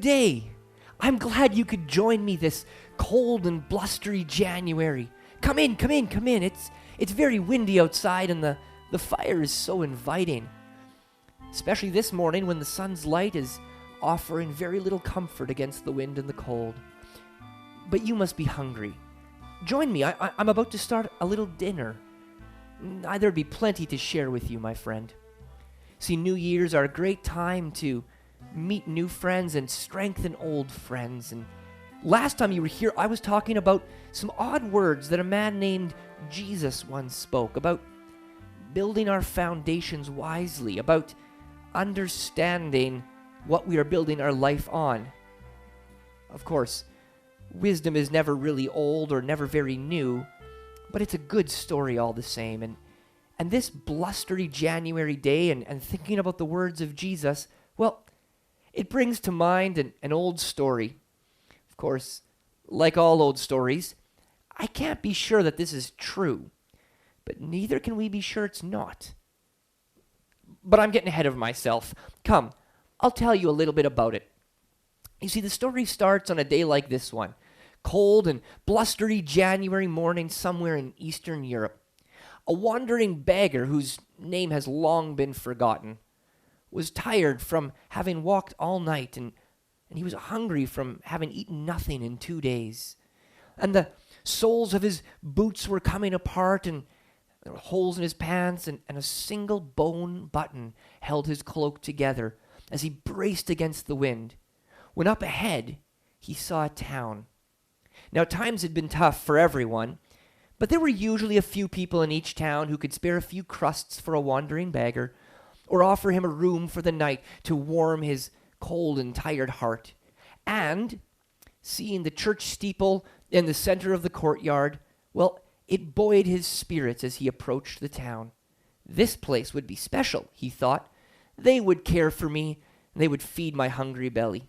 day. I'm glad you could join me this cold and blustery January. Come in, come in, come in. It's very windy outside and the fire is so inviting. Especially this morning when the sun's light is offering very little comfort against the wind and the cold. But you must be hungry. Join me. I'm about to start a little dinner. There'd be plenty to share with you, my friend. See, New Year's are a great time to meet new friends and strengthen old friends. And last time you were here, I was talking about some odd words that a man named Jesus once spoke, about building our foundations wisely, about understanding what we are building our life on. Of course, wisdom is never really old or never very new, but it's a good story all the same. And this blustery January day and thinking about the words of Jesus, well, it brings to mind an old story. Of course, like all old stories, I can't be sure that this is true, but neither can we be sure it's not. But I'm getting ahead of myself. Come, I'll tell you a little bit about it. You see, the story starts on a day like this one. Cold and blustery January morning somewhere in Eastern Europe. A wandering beggar, whose name has long been forgotten, was tired from having walked all night, and he was hungry from having eaten nothing in 2 days. And the soles of his boots were coming apart, and there were holes in his pants, and a single bone button held his cloak together as he braced against the wind, when up ahead he saw a town. Now, times had been tough for everyone, but there were usually a few people in each town who could spare a few crusts for a wandering beggar, or offer him a room for the night to warm his cold and tired heart. And, seeing the church steeple in the center of the courtyard, well, it buoyed his spirits as he approached the town. This place would be special, he thought. They would care for me, and they would feed my hungry belly.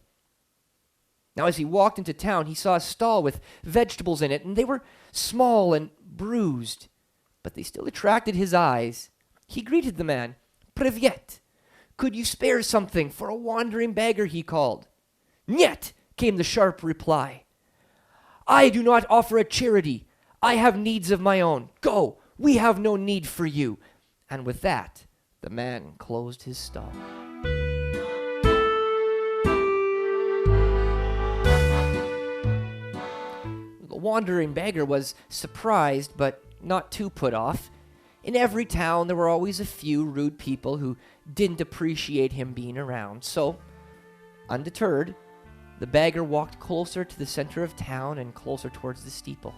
Now, as he walked into town, he saw a stall with vegetables in it, and they were small and bruised, but they still attracted his eyes. He greeted the man. "Privyet, could you spare something for a wandering beggar?" he called. "Niet," came the sharp reply. "I do not offer a charity. I have needs of my own. Go, we have no need for you." And with that, the man closed his stall. The wandering beggar was surprised, but not too put off. In every town, there were always a few rude people who didn't appreciate him being around. So, undeterred, the beggar walked closer to the center of town and closer towards the steeple.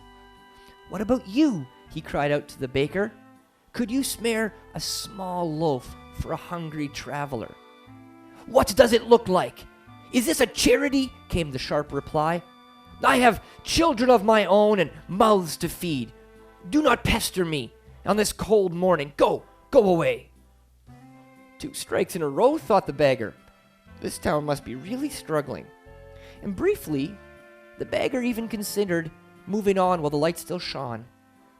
"What about you?" he cried out to the baker. "Could you spare a small loaf for a hungry traveler?" "What does it look like? Is this a charity?" came the sharp reply. "I have children of my own and mouths to feed. Do not pester me on this cold morning. Go away." 2 strikes in a row, thought the beggar. This town must be really struggling. And briefly, the beggar even considered moving on while the light still shone.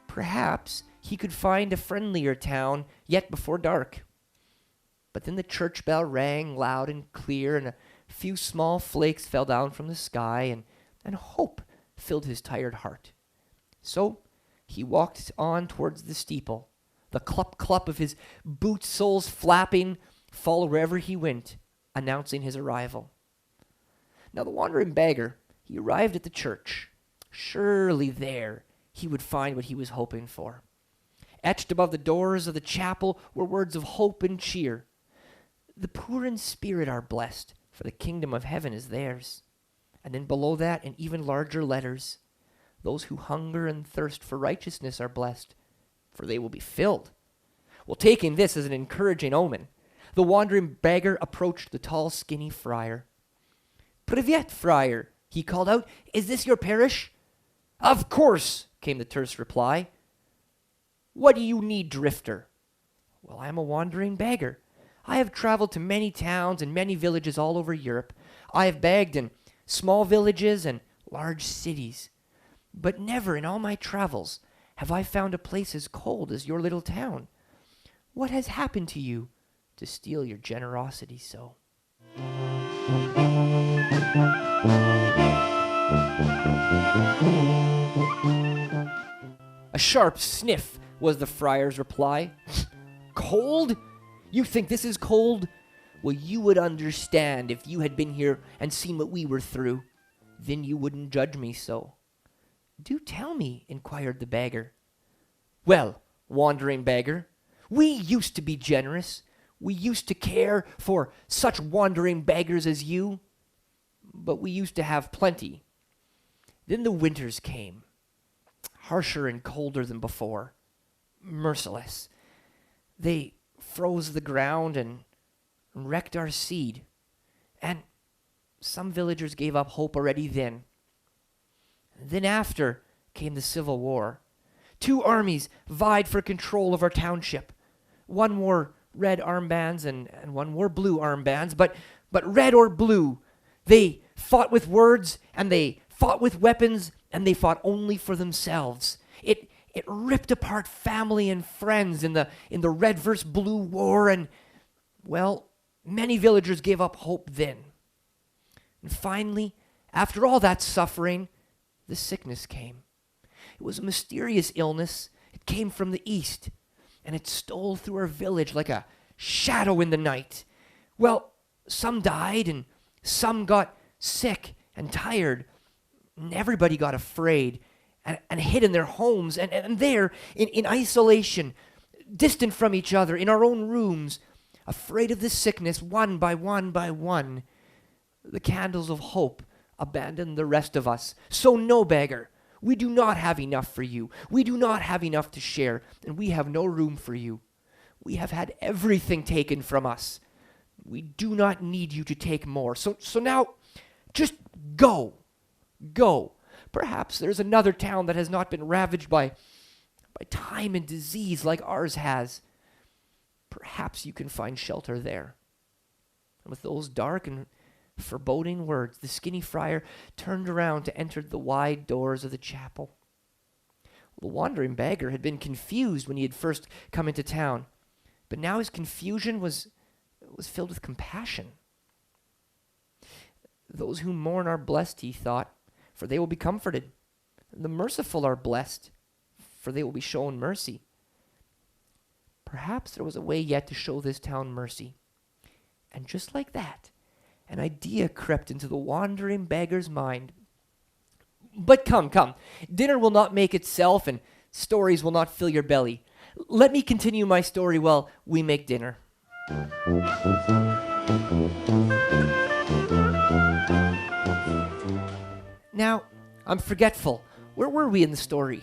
Perhaps he could find a friendlier town yet before dark. But then the church bell rang loud and clear, and a few small flakes fell down from the sky, and hope filled his tired heart. So he walked on towards the steeple, the clup-clup of his boot soles flapping, follow wherever he went, announcing his arrival. Now the wandering beggar, he arrived at the church. Surely there he would find what he was hoping for. Etched above the doors of the chapel were words of hope and cheer. "The poor in spirit are blessed, for the kingdom of heaven is theirs." And then below that, in even larger letters, "Those who hunger and thirst for righteousness are blessed, for they will be filled." Well, taking this as an encouraging omen, the wandering beggar approached the tall, skinny friar. "Privyet, friar," he called out. "Is this your parish?" "Of course," came the terse reply. "What do you need, drifter?" "Well, I am a wandering beggar. I have traveled to many towns and many villages all over Europe. I have begged in small villages and large cities. But never in all my travels have I found a place as cold as your little town. What has happened to you to steal your generosity so?" A sharp sniff was the friar's reply. Cold? You think this is cold? Well, you would understand if you had been here and seen what we were through. Then you wouldn't judge me so. Do tell me, inquired the beggar. Well, Wandering Beggar, we used to be generous. We used to care for such wandering beggars as you. But we used to have plenty. Then the winters came, harsher and colder than before, merciless. They froze the ground and wrecked our seed. And some villagers gave up hope already then. Then after came the Civil War. 2 armies vied for control of our township. One wore red armbands and one wore blue armbands, but red or blue, they fought with words and they fought with weapons and they fought only for themselves. It ripped apart family and friends in the red versus blue war, and well, many villagers gave up hope then. And finally, after all that suffering, the sickness came. It was a mysterious illness. It came from the east, and it stole through our village like a shadow in the night. Well, some died, and some got sick and tired, and everybody got afraid and hid in their homes, and there, in isolation, distant from each other, in our own rooms, afraid of this sickness, one by one, the candles of hope abandoned the rest of us. So no, beggar, we do not have enough for you. We do not have enough to share, and we have no room for you. We have had everything taken from us. We do not need you to take more. So now, just go. Go. Perhaps there's another town that has not been ravaged by time and disease like ours has. Perhaps you can find shelter there. And with those dark and foreboding words, the skinny friar turned around to enter the wide doors of the chapel. The wandering beggar had been confused when he had first come into town, but now his confusion was filled with compassion. Those who mourn are blessed, he thought, for they will be comforted. The merciful are blessed, for they will be shown mercy. Perhaps there was a way yet to show this town mercy. And just like that, an idea crept into the wandering beggar's mind. But come, dinner will not make itself, and stories will not fill your belly. Let me continue my story while we make dinner. Now, I'm forgetful. Where were we in the story?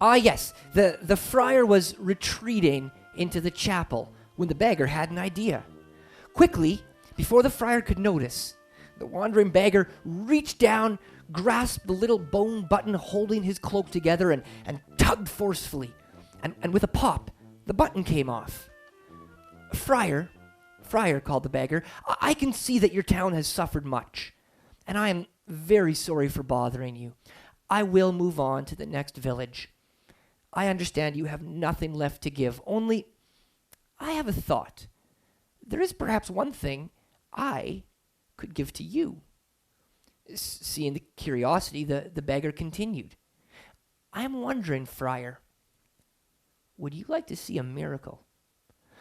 Ah, yes, the friar was retreating into the chapel when the beggar had an idea. Quickly, before the friar could notice, the wandering beggar reached down, grasped the little bone button holding his cloak together, and tugged forcefully. And with a pop, the button came off. Friar, called the beggar, I can see that your town has suffered much, and I am very sorry for bothering you. I will move on to the next village. I understand you have nothing left to give, only I have a thought. There is perhaps one thing I could give to you. Seeing the curiosity, the beggar continued. I am wondering, friar, would you like to see a miracle?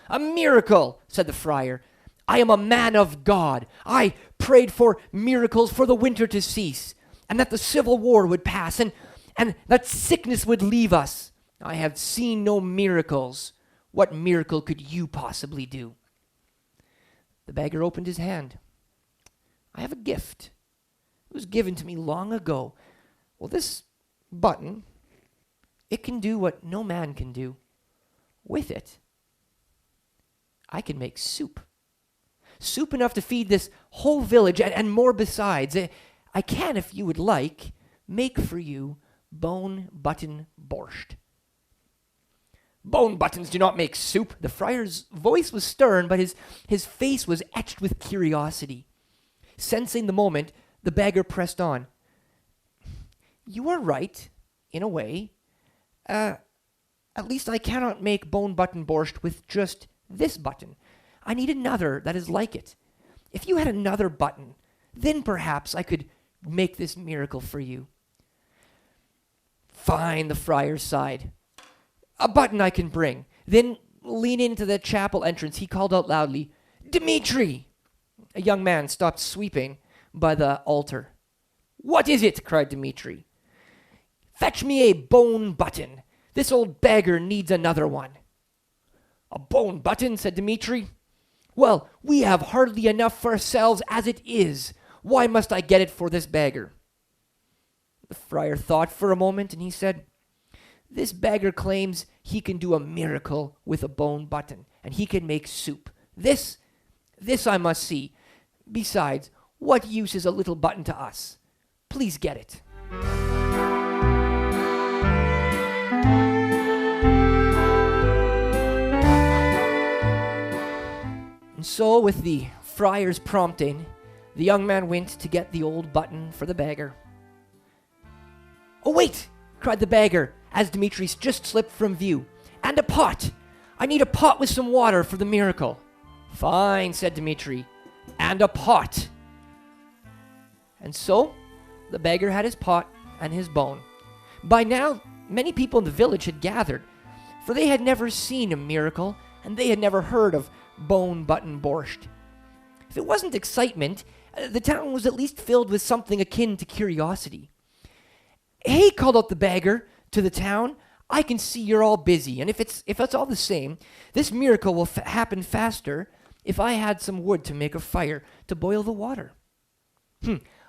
A miracle, said the friar. I am a man of God. I prayed for miracles for the winter to cease, and that the Civil War would pass, and that sickness would leave us. I have seen no miracles. What miracle could you possibly do? The beggar opened his hand. I have a gift. It was given to me long ago. Well, this button, it can do what no man can do. With it, I can make soup. Soup enough to feed this whole village and more besides. I can, if you would like, make for you bone button borscht. Bone buttons do not make soup. The friar's voice was stern, but his face was etched with curiosity. Sensing the moment, the beggar pressed on. You are right, in a way. At least I cannot make bone button borscht with just this button. I need another that is like it. If you had another button, then perhaps I could make this miracle for you." "Fine," the friar sighed. "A button I can bring." Then, leaning into the chapel entrance, he called out loudly, "Dmitri!" A young man stopped sweeping by the altar. "What is it?" cried Dmitri. "Fetch me a bone button. This old beggar needs another one." "A bone button?" said Dmitri. "Well, we have hardly enough for ourselves as it is. Why must I get it for this beggar?" The friar thought for a moment, and he said, "This beggar claims he can do a miracle with a bone button, and he can make soup. This I must see. Besides, what use is a little button to us? Please get it." And so, with the friar's prompting, the young man went to get the old button for the beggar. "Oh, wait!" cried the beggar, as Dmitri just slipped from view. "And a pot! I need a pot with some water for the miracle." "Fine," said Dmitri. "And a pot." And so, the beggar had his pot and his bone. By now, many people in the village had gathered, for they had never seen a miracle, and they had never heard of bone button borscht. If it wasn't excitement, the town was at least filled with something akin to curiosity. "Hey," called out the beggar to the town, "I can see you're all busy, and if it's all the same, this miracle will happen faster if I had some wood to make a fire to boil the water."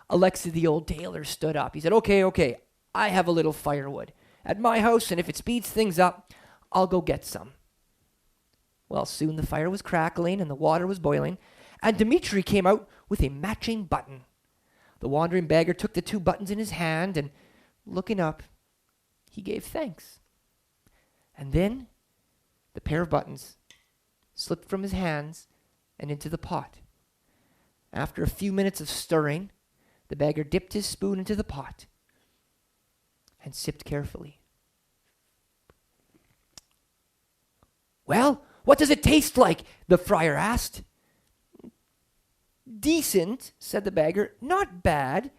Alexei the old tailor stood up. He said, Okay, I have a little firewood at my house, and if it speeds things up, I'll go get some." Well, soon the fire was crackling and the water was boiling, and Dmitri came out with a matching button. The wandering beggar took the two buttons in his hand, and looking up, he gave thanks. And then the pair of buttons slipped from his hands and into the pot. After a few minutes of stirring, the beggar dipped his spoon into the pot and sipped carefully. "Well, what does it taste like?" the friar asked. "Decent," said the beggar. "Not bad,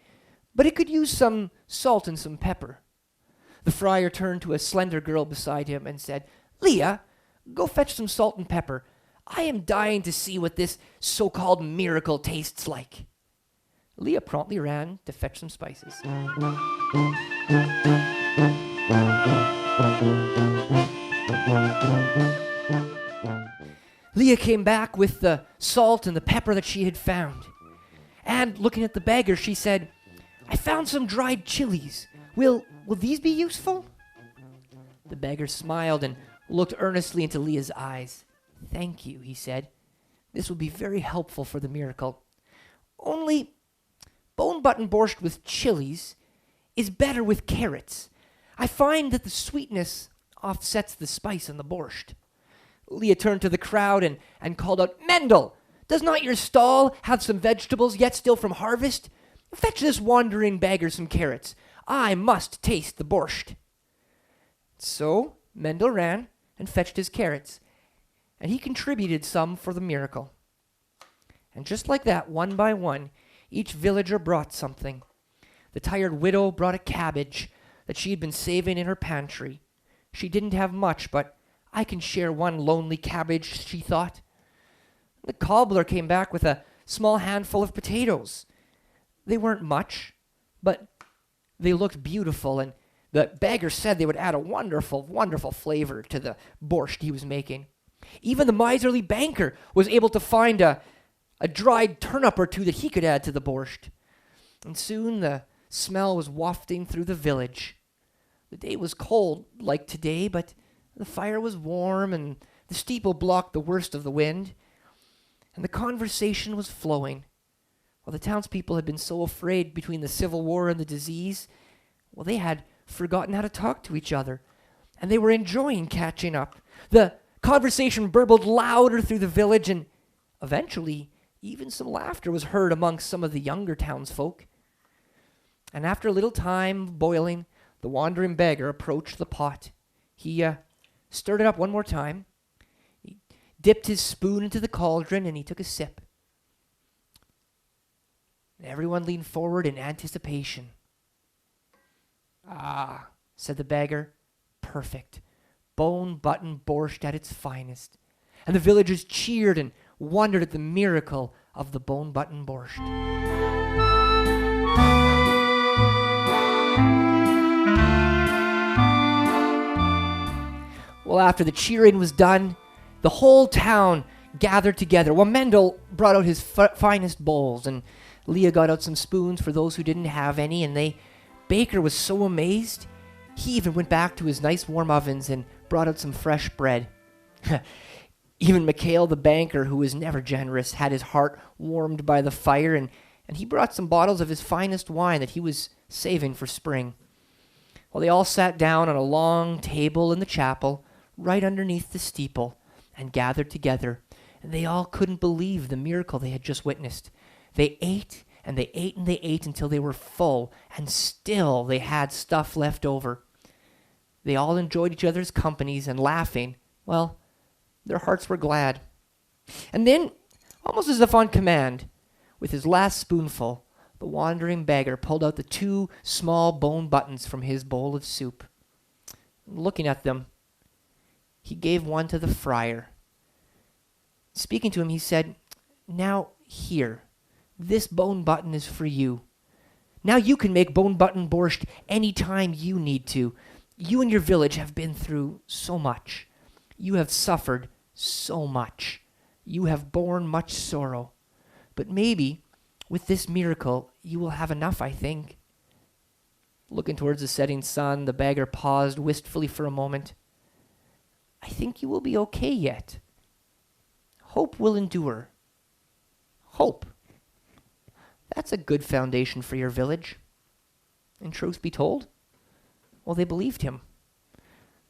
but it could use some salt and some pepper." The friar turned to a slender girl beside him and said, "Leah, go fetch some salt and pepper. I am dying to see what this so-called miracle tastes like." Leah promptly ran to fetch some spices. Leah came back with the salt and the pepper that she had found. And looking at the beggar, she said, "I found some dried chilies. Will these be useful?" The beggar smiled and looked earnestly into Leah's eyes. "Thank you," he said. "This will be very helpful for the miracle. Only bone button borscht with chilies is better with carrots. I find that the sweetness offsets the spice in the borscht." Leah turned to the crowd and called out, "Mendel, does not your stall have some vegetables yet still from harvest? Fetch this wandering beggar some carrots. I must taste the borscht." So Mendel ran and fetched his carrots, and he contributed some for the miracle. And just like that, one by one, each villager brought something. The tired widow brought a cabbage that she had been saving in her pantry. She didn't have much, but I can share one lonely cabbage, she thought. The cobbler came back with a small handful of potatoes. They weren't much, but they looked beautiful, and the beggar said they would add a wonderful, wonderful flavor to the borscht he was making. Even the miserly banker was able to find a dried turnip or two that he could add to the borscht. And soon the smell was wafting through the village. The day was cold, like today, but the fire was warm, and the steeple blocked the worst of the wind. And the conversation was flowing. While the townspeople had been so afraid between the civil war and the disease, well, they had forgotten how to talk to each other, and they were enjoying catching up. The conversation burbled louder through the village, and eventually even some laughter was heard amongst some of the younger townsfolk. And after a little time boiling, the wandering beggar approached the pot. He stirred it up one more time. He dipped his spoon into the cauldron, and he took a sip. And everyone leaned forward in anticipation. "Ah," said the beggar, "perfect. Bone button borscht at its finest." And the villagers cheered and wondered at the miracle of the bone button borscht. Well, after the cheering was done, the whole town gathered together. Well, Mendel brought out his finest bowls, and Leah got out some spoons for those who didn't have any, and Baker was so amazed, he even went back to his nice warm ovens and brought out some fresh bread. Even Mikhail the banker, who was never generous, had his heart warmed by the fire, and he brought some bottles of his finest wine that he was saving for spring. Well, they all sat down on a long table in the chapel, right underneath the steeple, and gathered together, and they all couldn't believe the miracle they had just witnessed. They ate, and they ate, and they ate until they were full, and still they had stuff left over. They all enjoyed each other's companies, and laughing, well, their hearts were glad. And then, almost as if on command, with his last spoonful, the wandering beggar pulled out the 2 small bone buttons from his bowl of soup. Looking at them, he gave one to the friar. Speaking to him, he said, "Now, here, this bone button is for you. Now you can make bone button borscht any time you need to. You and your village have been through so much. You have suffered so much. You have borne much sorrow. But maybe, with this miracle, you will have enough, I think." Looking towards the setting sun, the beggar paused wistfully for a moment. "I think you will be okay yet. Hope will endure." Hope. That's a good foundation for your village. And truth be told, well, they believed him.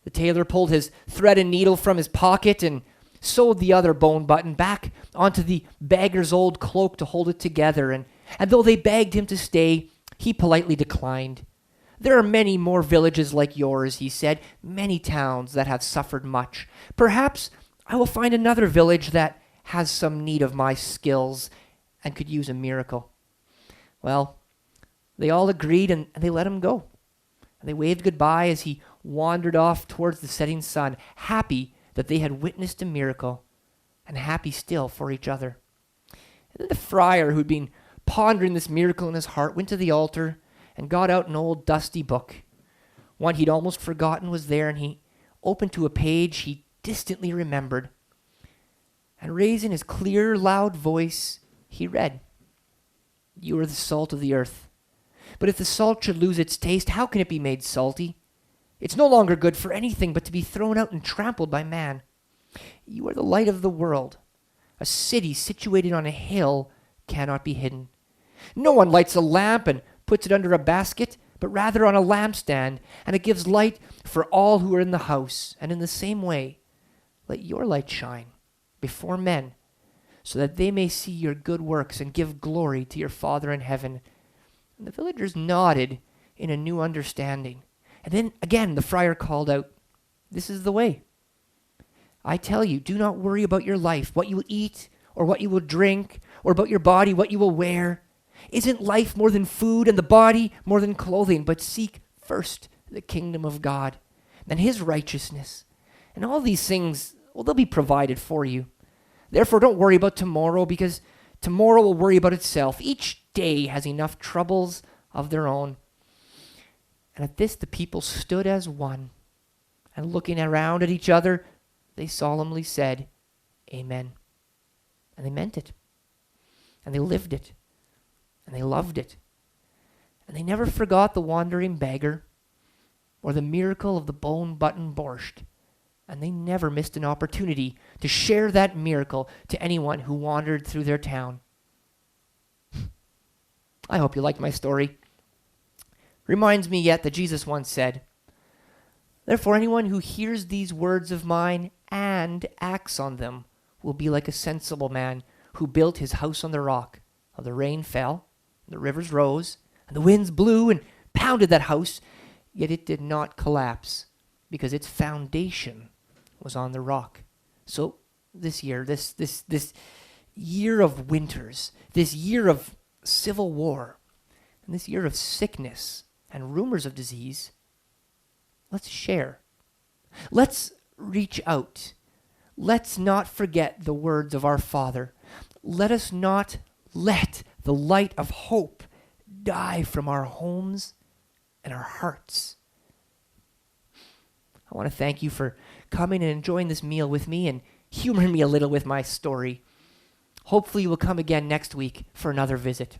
The tailor pulled his thread and needle from his pocket and sewed the other bone button back onto the beggar's old cloak to hold it together, and though they begged him to stay, he politely declined. "There are many more villages like yours," he said, "many towns that have suffered much. Perhaps I will find another village that has some need of my skills and could use a miracle." Well, they all agreed, and they let him go. And they waved goodbye as he wandered off towards the setting sun, happy that they had witnessed a miracle, and happy still for each other. And then the friar, who'd been pondering this miracle in his heart, went to the altar and got out an old dusty book. One he'd almost forgotten was there, and he opened to a page he distantly remembered. And raising his clear, loud voice, he read, "You are the salt of the earth. But if the salt should lose its taste, how can it be made salty? It's no longer good for anything but to be thrown out and trampled by man. You are the light of the world. A city situated on a hill cannot be hidden. No one lights a lamp and puts it under a basket, but rather on a lampstand, and it gives light for all who are in the house. And in the same way, let your light shine before men, so that they may see your good works and give glory to your Father in heaven." And the villagers nodded in a new understanding. And then again the friar called out, "This is the way. I tell you, do not worry about your life, what you will eat or what you will drink, or about your body, what you will wear. Isn't life more than food and the body more than clothing? But seek first the kingdom of God and his righteousness. And all these things, well, they'll be provided for you. Therefore, don't worry about tomorrow, because tomorrow will worry about itself. Each day has enough troubles of their own." And at this, the people stood as one, and looking around at each other, they solemnly said, "Amen." And they meant it. And they lived it. And they loved it. And they never forgot the wandering beggar or the miracle of the bone button borscht. And they never missed an opportunity to share that miracle to anyone who wandered through their town. I hope you liked my story. Reminds me yet that Jesus once said, "Therefore anyone who hears these words of mine and acts on them will be like a sensible man who built his house on the rock. And the rain fell, and the rivers rose, and the winds blew and pounded that house, yet it did not collapse, because its foundation was on the rock." So this year, this year of winters, this year of civil war, in this year of sickness and rumors of disease, let's share. Let's reach out. Let's not forget the words of our Father. Let us not let the light of hope die from our homes and our hearts. I want to thank you for coming and enjoying this meal with me and humoring me a little with my story. Hopefully you will come again next week for another visit.